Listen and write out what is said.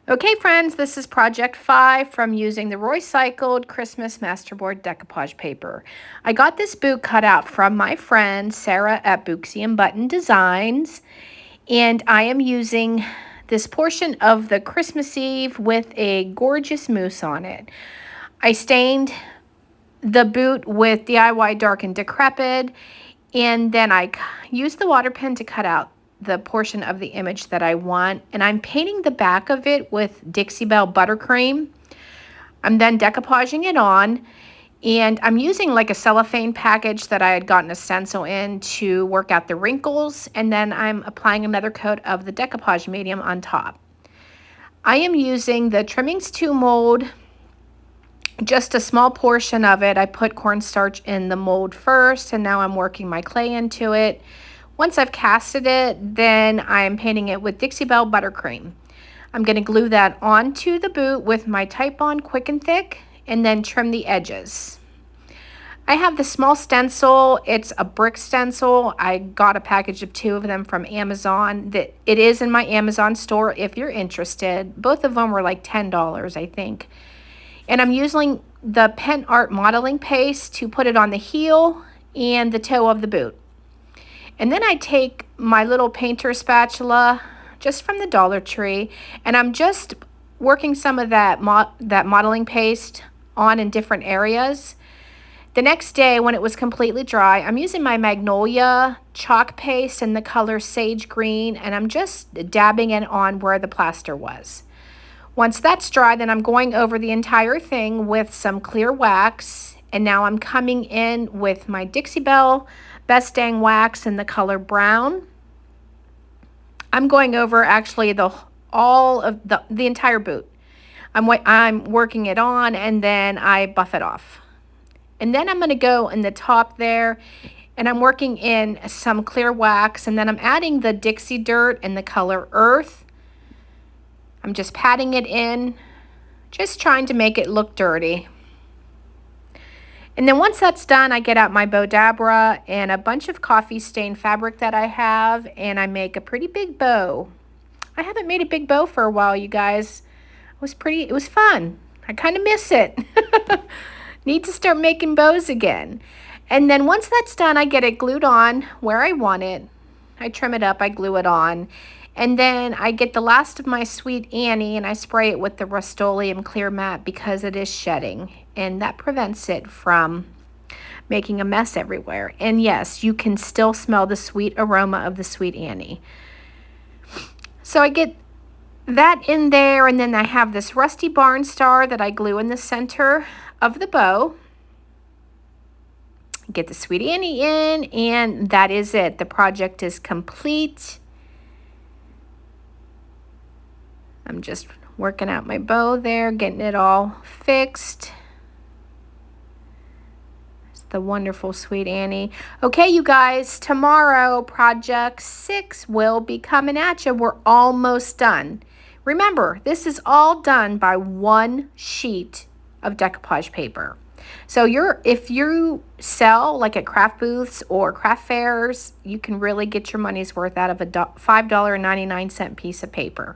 Okay, friends, this is Project 5 from using the Roycycled Christmas Masterboard Decoupage paper. I got this boot cut out from my friend Sarah at Booksy and Button Designs, and I am using this portion of the Christmas Eve with a gorgeous mousse on it. I stained the boot with DIY Dark and Decrepit, and then I used the water pen to cut out the portion of the image that I want, and I'm painting the back of it with Dixie Bell Buttercream. I'm then decoupaging it on, and I'm using like a cellophane package that I had gotten a stencil in to work out the wrinkles, and then I'm applying another coat of the decoupage medium on top. I am using the Trimmings II mold, just a small portion of it. I put cornstarch in the mold first, and now I'm working my clay into it. Once I've casted it, then I'm painting it with Dixie Bell Buttercream. I'm going to glue that onto the boot with my Titebond Quick and Thick, and then trim the edges. I have the small stencil. It's a brick stencil. I got a package of 2 of them from Amazon. It is in my Amazon store if you're interested. Both of them were like $10, I think. And I'm using the Pentart Modeling Paste to put it on the heel and the toe of the boot. And then I take my little painter spatula just from the Dollar Tree, and I'm just working some of that modeling paste on in different areas. The next day, when it was completely dry, I'm using my Magnolia chalk paste in the color Sage Green, and I'm just dabbing it on where the plaster was. Once that's dry, then I'm going over the entire thing with some clear wax, and now I'm coming in with my Dixie Bell Best Dang wax in the color brown. I'm going over actually all of the entire boot. I'm working it on, and then I buff it off. And then I'm going to go in the top there, and I'm working in some clear wax, and then I'm adding the Dixie dirt in the color earth. I'm just patting it in, just trying to make it look dirty. And then once that's done, I get out my Bodabra and a bunch of coffee stain fabric that I have, and I make a pretty big bow. I haven't made a big bow for a while, you guys. It was fun. I kind of miss it. Need to start making bows again. And then once that's done, I get it glued on where I want it. I trim it up, I glue it on. And then I get the last of my Sweet Annie, and I spray it with the Rust-Oleum Clear Matte because it is shedding, and that prevents it from making a mess everywhere. And yes, you can still smell the sweet aroma of the Sweet Annie. So I get that in there, and then I have this Rusty Barn Star that I glue in the center of the bow. Get the Sweet Annie in, and that is it. The project is complete. I'm just working out my bow there, getting it all fixed. It's the wonderful Sweet Annie. Okay, you guys, tomorrow, Project 6 will be coming at you. We're almost done. Remember, this is all done by 1 sheet of decoupage paper. So if you sell like at craft booths or craft fairs, you can really get your money's worth out of a $5.99 piece of paper.